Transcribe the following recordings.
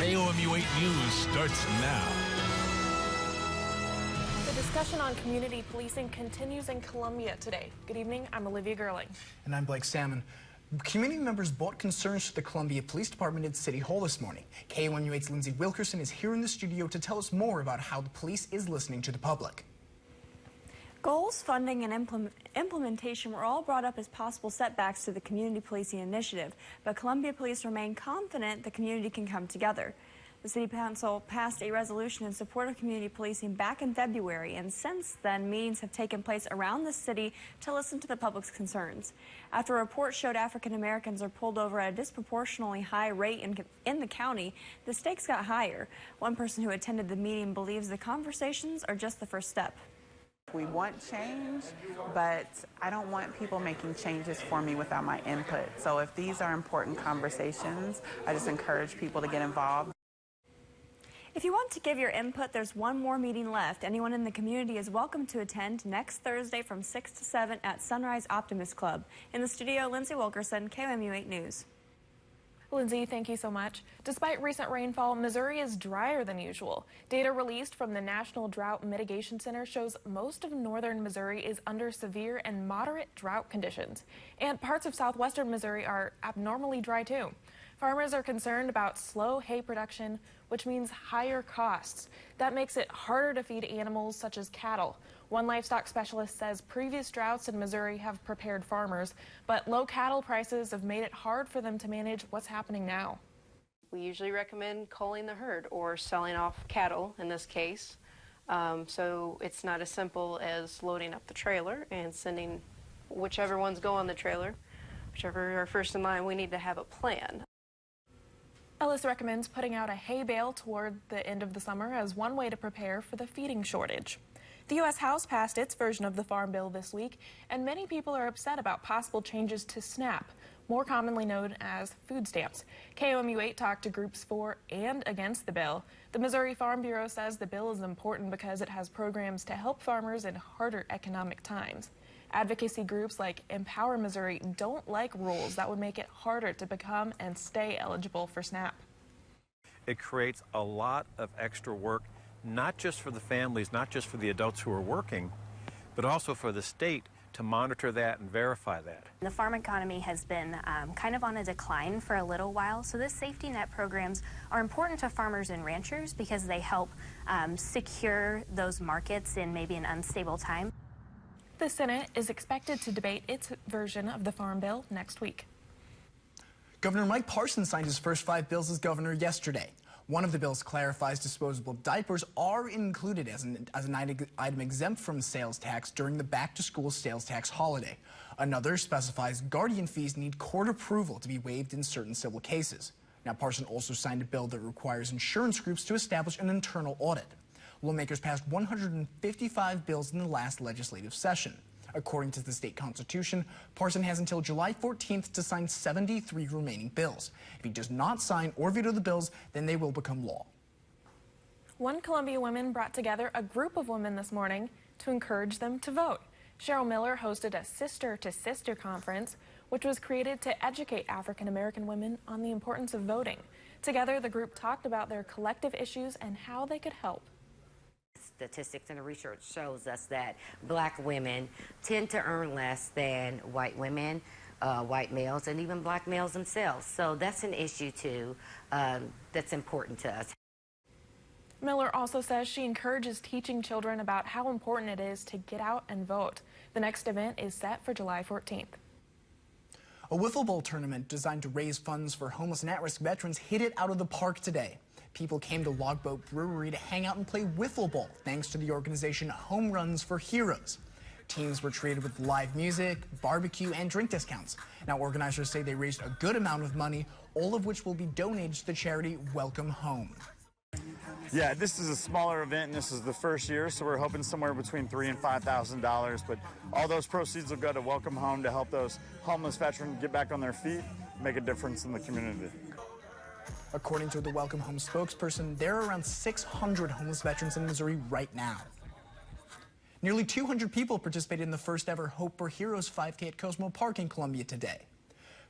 KOMU 8 News starts now. The discussion on community policing continues in Columbia today. Good evening, I'm Olivia Gerling. And I'm Blake Salmon. Community members brought concerns to the Columbia Police Department at City Hall this morning. KOMU 8's Lindsay Wilkerson is here in the studio to tell us more about how the police is listening to the public. Goals, funding, and implementation were all brought up as possible setbacks to the community policing initiative, but Columbia Police remain confident the community can come together. The City Council passed a resolution in support of community policing back in February, and since then, meetings have taken place around the city to listen to the public's concerns. After a report showed African Americans are pulled over at a disproportionately high rate in the county, the stakes got higher. One person who attended the meeting believes the conversations are just the first step. We want change, but I don't want people making changes for me without my input. So if these are important conversations, I just encourage people to get involved. If you want to give your input, there's one more meeting left. Anyone in the community is welcome to attend next Thursday from 6 to 7 at Sunrise Optimist Club. In the studio, Lindsay Wilkerson, KOMU 8 News. Lindsay, thank you so much. Despite recent rainfall, Missouri is drier than usual. Data released from the National Drought Mitigation Center shows most of northern Missouri is under severe and moderate drought conditions. And parts of southwestern Missouri are abnormally dry too. Farmers are concerned about slow hay production, which means higher costs. That makes it harder to feed animals such as cattle. One livestock specialist says previous droughts in Missouri have prepared farmers, but low cattle prices have made it hard for them to manage what's happening now. We usually recommend culling the herd or selling off cattle in this case. So it's not as simple as loading up the trailer and sending whichever ones go on the trailer, whichever are first in line. We need to have a plan. Ellis recommends putting out a hay bale toward the end of the summer as one way to prepare for the feeding shortage. The U.S. House passed its version of the Farm Bill this week, and many people are upset about possible changes to SNAP, more commonly known as food stamps. KOMU 8 talked to groups for and against the bill. The Missouri Farm Bureau says the bill is important because it has programs to help farmers in harder economic times. Advocacy groups like Empower Missouri don't like rules that would make it harder to become and stay eligible for SNAP. It creates a lot of extra work, not just for the families, not just for the adults who are working, but also for the state to monitor that and verify that. The farm economy has been kind of on a decline for a little while, so this safety net programs are important to farmers and ranchers because they help secure those markets in maybe an unstable time. The Senate is expected to debate its version of the Farm Bill next week. Governor Mike Parson signed his first 5 bills as governor yesterday. One of the bills clarifies disposable diapers are included as an item exempt from sales tax during the back-to-school sales tax holiday. Another specifies guardian fees need court approval to be waived in certain civil cases. Now, Parson also signed a bill that requires insurance groups to establish an internal audit. Lawmakers passed 155 bills in the last legislative session. According to the state constitution, Parson has until July 14th to sign 73 remaining bills. If he does not sign or veto the bills, then they will become law. One Columbia woman brought together a group of women this morning to encourage them to vote. Cheryl Miller hosted a sister-to-sister conference, which was created to educate African American women on the importance of voting. Together, the group talked about their collective issues and how they could help. Statistics and the research shows us that black women tend to earn less than white women, white males, and even black males themselves. So that's an issue, too, that's important to us. Miller also says she encourages teaching children about how important it is to get out and vote. The next event is set for July 14th. A wiffle ball tournament designed to raise funds for homeless and at-risk veterans hit it out of the park today. People came to Logboat Brewery to hang out and play wiffle ball, thanks to the organization Home Runs for Heroes. Teams were treated with live music, barbecue, and drink discounts. Now, organizers say they raised a good amount of money, all of which will be donated to the charity Welcome Home. Yeah, this is a smaller event, and this is the first year, so we're hoping somewhere between $3,000 and $5,000. But all those proceeds will go to Welcome Home to help those homeless veterans get back on their feet, make a difference in the community. According to the Welcome Home spokesperson, there are around 600 homeless veterans in Missouri right now. Nearly 200 people participated in the first ever Hope for Heroes 5K at Cosmo Park in Columbia today.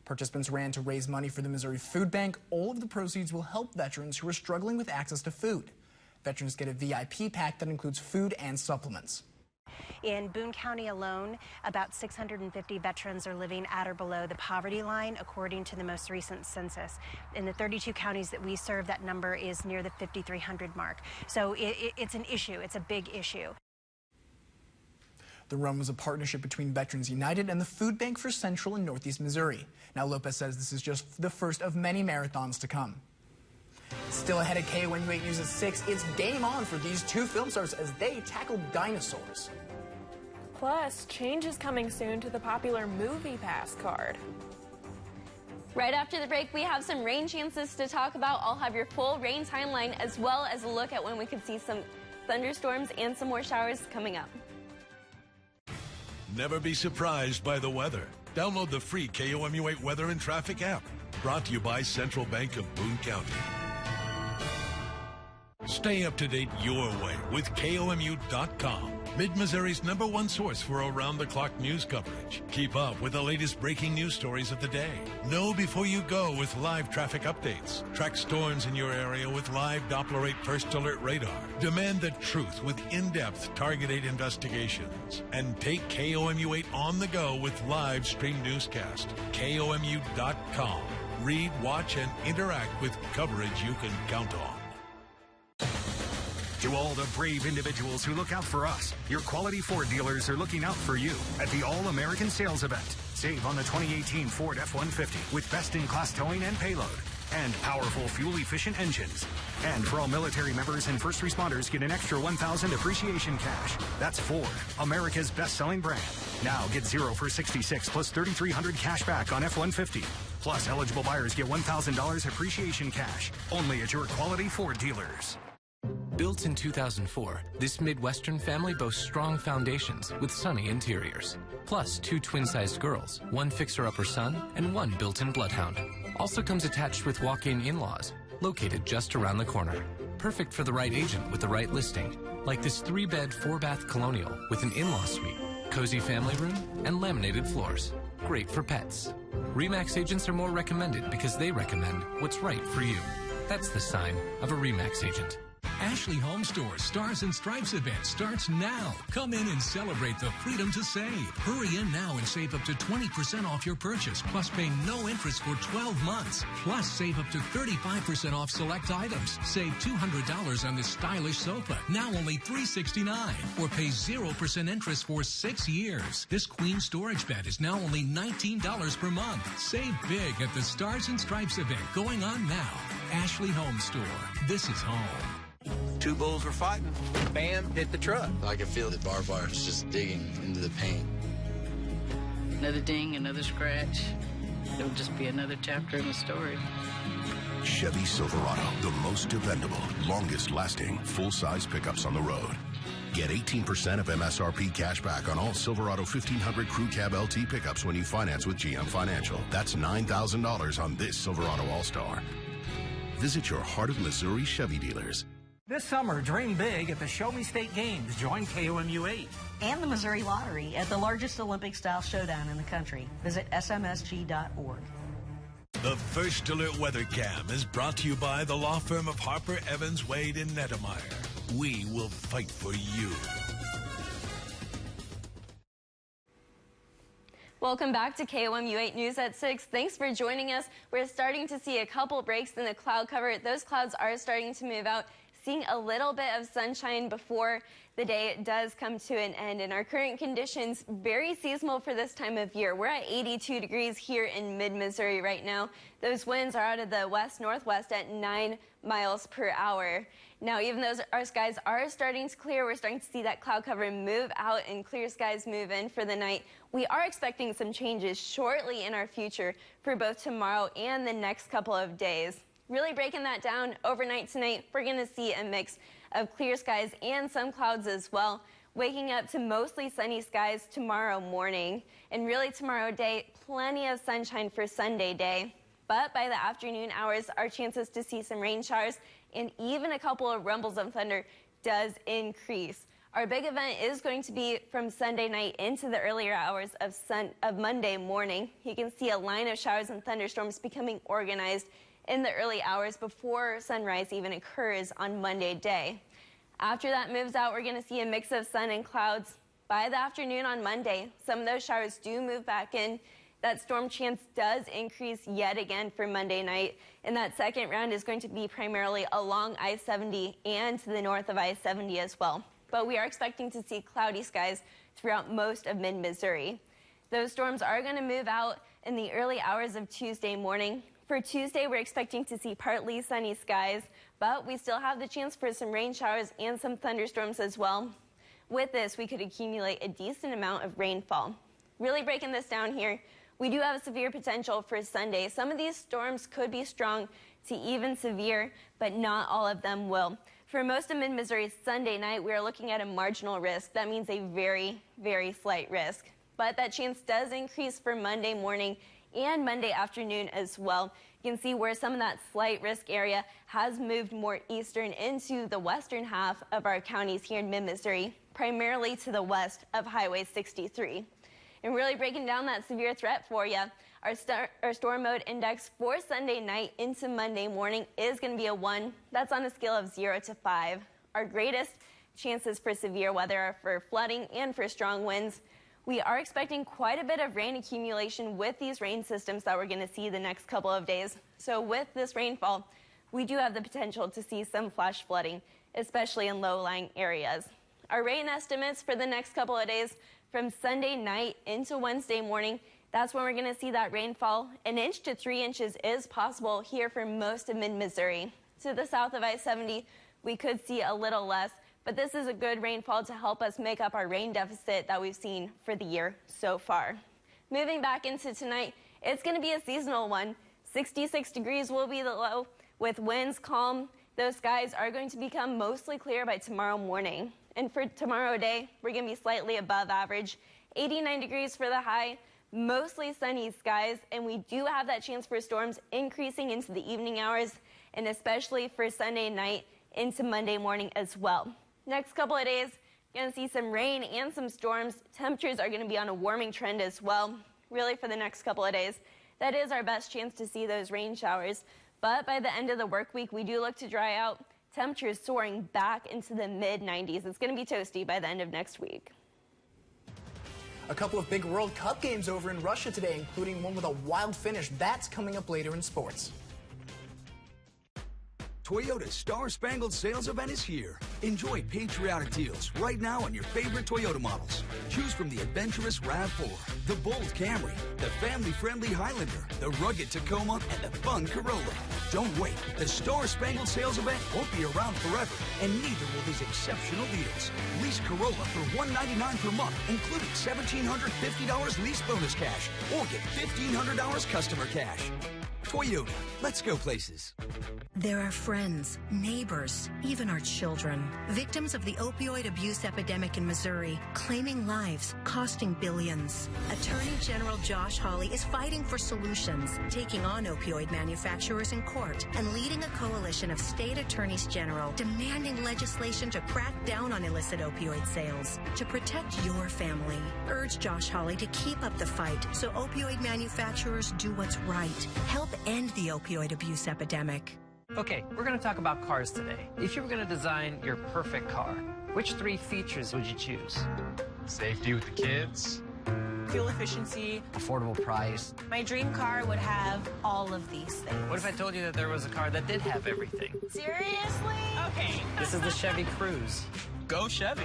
Participants ran to raise money for the Missouri Food Bank. All of the proceeds will help veterans who are struggling with access to food. Veterans get a VIP pack that includes food and supplements. In Boone County alone, about 650 veterans are living at or below the poverty line, according to the most recent census. In the 32 counties that we serve, that number is near the 5,300 mark. So it's an issue. It's a big issue. The run was a partnership between Veterans United and the Food Bank for Central and Northeast Missouri. Now, Lopez says this is just the first of many marathons to come. Still ahead at KOMU 8 News at 6, it's game on for these two film stars as they tackle dinosaurs. Plus, changes coming soon to the popular Movie Pass card. Right after the break, we have some rain chances to talk about. I'll have your full rain timeline as well as a look at when we could see some thunderstorms and some more showers coming up. Never be surprised by the weather. Download the free KOMU 8 Weather and Traffic app. Brought to you by Central Bank of Boone County. Stay up to date your way with KOMU.com. Mid-Missouri's #1 source for around-the-clock news coverage. Keep up with the latest breaking news stories of the day. Know before you go with live traffic updates. Track storms in your area with live Doppler 8 First Alert radar. Demand the truth with in-depth targeted investigations. And take KOMU 8 on the go with live stream newscast. KOMU.com. Read, watch, and interact with coverage you can count on. To all the brave individuals who look out for us, your quality Ford dealers are looking out for you at the All-American Sales Event. Save on the 2018 Ford F-150 with best-in-class towing and payload and powerful fuel-efficient engines. And for all military members and first responders, get an extra $1,000 appreciation cash. That's Ford, America's best-selling brand. Now get 0 for 66 plus $3,300 cash back on F-150. Plus, eligible buyers get $1,000 appreciation cash. Only at your quality Ford dealers. Built in 2004, this Midwestern family boasts strong foundations with sunny interiors. Plus 2 twin-sized girls, 1 fixer-upper son, and 1 built-in bloodhound. Also comes attached with walk-in in-laws, located just around the corner. Perfect for the right agent with the right listing, like this 3-bed, 4-bath colonial with an in-law suite, cozy family room, and laminated floors. Great for pets. RE/MAX agents are more recommended because they recommend what's right for you. That's the sign of a RE/MAX agent. Ashley Home Store's Stars and Stripes event starts now. Come in and celebrate the freedom to save. Hurry in now and save up to 20% off your purchase, plus pay no interest for 12 months. Plus, save up to 35% off select items. Save $200 on this stylish sofa, now only $369. Or pay 0% interest for 6 years. This queen storage bed is now only $19 per month. Save big at the Stars and Stripes event going on now. Ashley Home Store. This is home. 2 bulls were fighting. Bam, hit the truck. I could feel the barbed wire just digging into the paint. Another ding, another scratch. It'll just be another chapter in the story. Chevy Silverado, the most dependable, longest-lasting, full-size pickups on the road. Get 18% of MSRP cash back on all Silverado 1500 Crew Cab LT pickups when you finance with GM Financial. That's $9,000 on this Silverado All-Star. Visit your Heart of Missouri Chevy dealers. This summer, dream big at the Show Me State Games. Join KOMU 8. And the Missouri Lottery at the largest Olympic-style showdown in the country. Visit smsg.org. The First Alert Weather Cam is brought to you by the law firm of Harper, Evans, Wade, and Nettemeyer. We will fight for you. Welcome back to KOMU 8 News at 6. Thanks for joining us. We're starting to see a couple breaks in the cloud cover. Those clouds are starting to move out. Seeing a little bit of sunshine before the day does come to an end. And our current conditions, very seasonal for this time of year. We're at 82 degrees here in mid-Missouri right now. Those winds are out of the west-northwest at 9 miles per hour. Now, even though our skies are starting to clear, we're starting to see that cloud cover move out and clear skies move in for the night. We are expecting some changes shortly in our future for both tomorrow and the next couple of days. Really breaking that down overnight tonight, we're going to see a mix of clear skies and some clouds as well. Waking up to mostly sunny skies tomorrow morning. And really tomorrow day, plenty of sunshine for Sunday day. But by the afternoon hours, our chances to see some rain showers and even a couple of rumbles of thunder does increase. Our big event is going to be from Sunday night into the earlier hours of Monday morning. You can see a line of showers and thunderstorms becoming organized in the early hours before sunrise even occurs on Monday day. After that moves out, we're going to see a mix of sun and clouds. By the afternoon on Monday, some of those showers do move back in. That storm chance does increase yet again for Monday night, and that second round is going to be primarily along I-70 and to the north of I-70 as well. But we are expecting to see cloudy skies throughout most of mid-Missouri. Those storms are going to move out in the early hours of Tuesday morning. For Tuesday, we're expecting to see partly sunny skies, but we still have the chance for some rain showers and some thunderstorms as well. With this, we could accumulate a decent amount of rainfall. Really breaking this down here, we do have a severe potential for Sunday. Some of these storms could be strong to even severe, but not all of them will. For most of mid-Missouri Sunday night, we are looking at a marginal risk. That means a very, very slight risk. But that chance does increase for Monday morning and Monday afternoon as well. You can see where some of that slight risk area has moved more eastern into the western half of our counties here in mid-Missouri, primarily to the west of Highway 63. And really breaking down that severe threat for you, our storm mode index for Sunday night into Monday morning is going to be a 1. That's on a scale of 0 to 5. Our greatest chances for severe weather are for flooding and for strong winds. We are expecting quite a bit of rain accumulation with these rain systems that we're going to see the next couple of days. So with this rainfall, we do have the potential to see some flash flooding, especially in low-lying areas. Our rain estimates for the next couple of days from Sunday night into Wednesday morning, that's when we're going to see that rainfall. 1 inch to 3 inches is possible here for most of mid-Missouri. To the south of I-70, we could see a little less, but this is a good rainfall to help us make up our rain deficit that we've seen for the year so far. Moving back into tonight, it's going to be a seasonal one. 66 degrees will be the low with winds calm. Those skies are going to become mostly clear by tomorrow morning. And for tomorrow day, we're going to be slightly above average. 89 degrees for the high, mostly sunny skies, and we do have that chance for storms increasing into the evening hours, and especially for Sunday night into Monday morning as well. Next couple of days, you're going to see some rain and some storms. Temperatures are going to be on a warming trend as well. Really, for the next couple of days, that is our best chance to see those rain showers. But by the end of the work week, we do look to dry out. Temperatures soaring back into the mid-90s. It's going to be toasty by the end of next week. A couple of big World Cup games over in Russia today, including one with a wild finish. That's coming up later in sports. Toyota's Star Spangled Sales Event is here. Enjoy patriotic deals right now on your favorite Toyota models. Choose from the adventurous RAV4, the bold Camry, the family-friendly Highlander, the rugged Tacoma, and the fun Corolla. Don't wait. The Star Spangled Sales Event won't be around forever, and neither will these exceptional deals. Lease Corolla for $199 per month, including $1,750 lease bonus cash, or get $1,500 customer cash. Toyota, let's go places. There are friends, neighbors, even our children, victims of the opioid abuse epidemic in Missouri, claiming lives, costing billions. Attorney General Josh Hawley is fighting for solutions, taking on opioid manufacturers in court, and leading a coalition of state attorneys general demanding legislation to crack down on illicit opioid sales. To protect your family, urge Josh Hawley to keep up the fight so opioid manufacturers do what's right. Help end the opioid abuse epidemic. Okay, we're going to talk about cars today. If you were going to design your perfect car, which 3 features would you choose? Safety with the kids. Fuel efficiency. Affordable price. My dream car would have all of these things. What if I told you that there was a car that did have everything? Seriously? Okay. This is the Chevy Cruze. Go Chevy.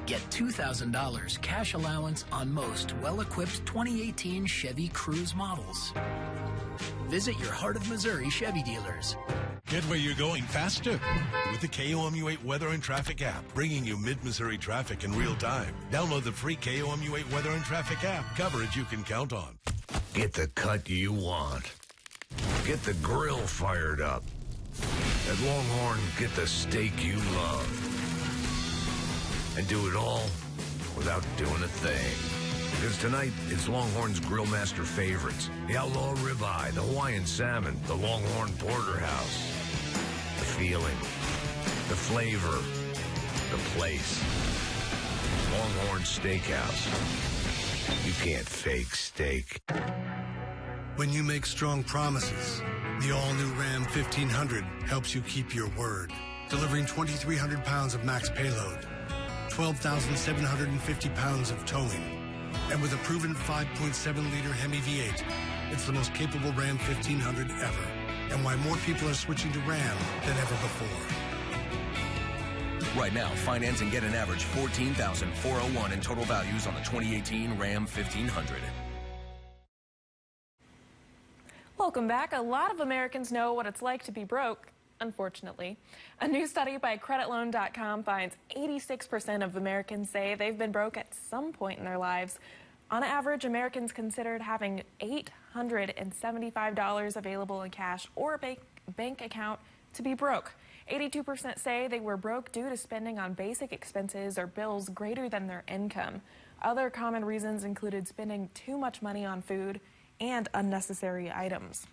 Get $2,000 cash allowance on most well-equipped 2018 Chevy Cruze models. Visit your Heart of Missouri Chevy dealers. Get where you're going faster with the KOMU8 Weather and Traffic app, bringing you mid-Missouri traffic in real time. Download the free KOMU8 Weather and Traffic app. Coverage you can count on. Get the cut you want. Get the grill fired up. At Longhorn, get the steak you love. And do it all without doing a thing. Because tonight, it's Longhorn's Grill Master favorites. The Outlaw Ribeye, the Hawaiian Salmon, the Longhorn Porterhouse. The feeling, the flavor, the place. Longhorn Steakhouse. You can't fake steak. When you make strong promises, the all-new Ram 1500 helps you keep your word, delivering 2,300 pounds of max payload, 12,750 pounds of towing, and with a proven 5.7-liter Hemi V8, it's the most capable Ram 1500 ever, and why more people are switching to Ram than ever before. Right now, finance and get an average $14,401 in total values on the 2018 Ram 1500. Welcome back. A lot of Americans know what it's like to be broke, unfortunately. A new study by creditloan.com finds 86% of Americans say they've been broke at some point in their lives. On average, Americans considered having $875 available in cash or a bank account to be broke. 82% say they were broke due to spending on basic expenses or bills greater than their income. Other common reasons included spending too much money on food and unnecessary items.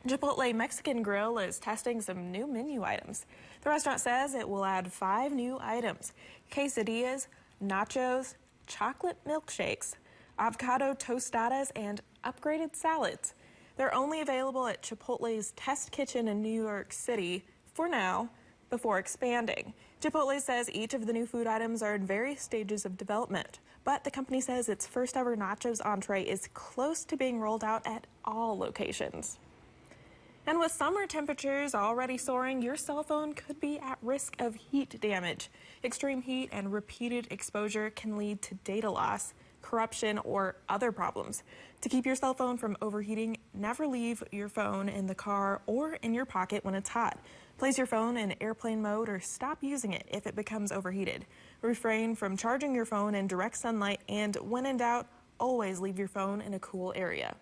Chipotle Mexican Grill is testing some new menu items. The restaurant says it will add 5 new items: quesadillas, nachos, chocolate milkshakes, avocado tostadas, and upgraded salads. They're only available at Chipotle's test kitchen in New York City for now, before expanding. Chipotle says each of the new food items are in various stages of development, but the company says its first ever nachos entree is close to being rolled out at all locations. And with summer temperatures already soaring, your cell phone could be at risk of heat damage. Extreme heat and repeated exposure can lead to data loss, corruption, or other problems. To keep your cell phone from overheating, never leave your phone in the car or in your pocket when it's hot. Place your phone in airplane mode or stop using it if it becomes overheated. Refrain from charging your phone in direct sunlight, and when in doubt, always leave your phone in a cool area.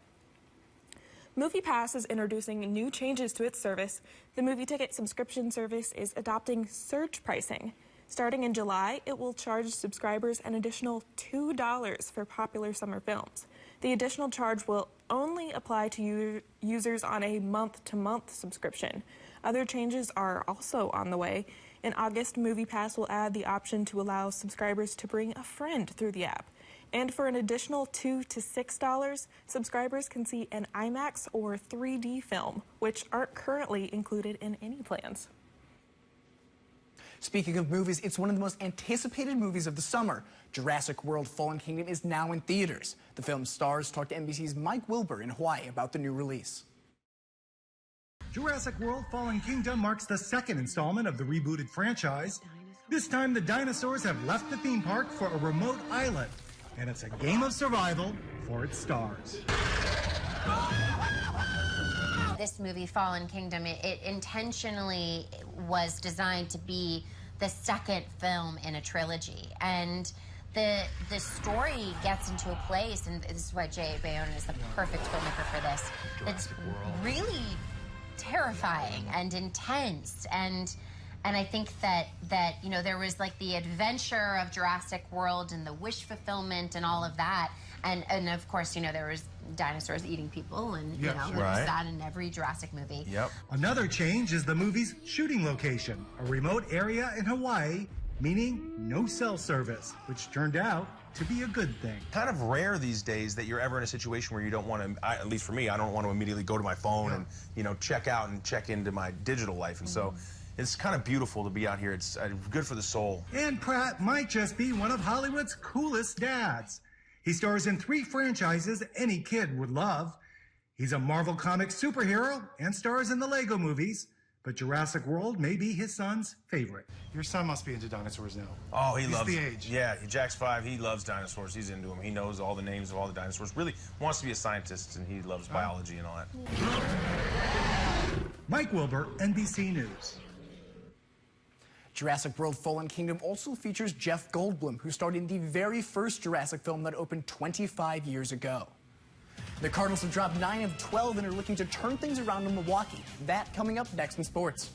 MoviePass is introducing new changes to its service. The movie ticket subscription service is adopting surge pricing. Starting in July, it will charge subscribers an additional $2 for popular summer films. The additional charge will only apply to users on a month-to-month subscription. Other changes are also on the way. In August, MoviePass will add the option to allow subscribers to bring a friend through the app. And for an additional $2 to $6, subscribers can see an IMAX or 3D film, which aren't currently included in any plans. Speaking of movies, it's one of the most anticipated movies of the summer. Jurassic World: Fallen Kingdom is now in theaters. The film's stars talked to NBC's Mike Wilbur in Hawaii about the new release. Jurassic World: Fallen Kingdom marks the second installment of the rebooted franchise. This time, the dinosaurs have left the theme park for a remote island, and it's a game of survival for its stars. This movie, Fallen Kingdom, it intentionally was designed to be the second film in a trilogy. And the story gets into a place, and this is why J.A. Bayona is the perfect filmmaker for this. It's really terrifying and intense, and I think that you know, there was like the adventure of Jurassic World and the wish fulfillment and all of that, and of course, you know, there was dinosaurs eating people, and you know, there's that in every Jurassic movie. Yep. Another change is the movie's shooting location, a remote area in Hawaii, meaning no cell service, which turned out to be a good thing. Kind of rare these days that you're ever in a situation where you don't want to, at least for me, I don't want to immediately go to my phone and, you know, check out and check into my digital life. And so it's kind of beautiful to be out here. It's good for the soul. And Pratt might just be one of Hollywood's coolest dads. He stars in 3 franchises any kid would love. He's a Marvel Comics superhero and stars in the Lego movies. But Jurassic World may be his son's favorite. Your son must be into dinosaurs now. Oh, he loves the age. Yeah, Jack's 5. He loves dinosaurs. He's into them. He knows all the names of all the dinosaurs. Really wants to be a scientist, and he loves biology and all that. Mike Wilbur, NBC News. Jurassic World: Fallen Kingdom also features Jeff Goldblum, who starred in the very first Jurassic film that opened 25 years ago. The Cardinals have dropped 9 of 12 and are looking to turn things around in Milwaukee. That coming up next in sports.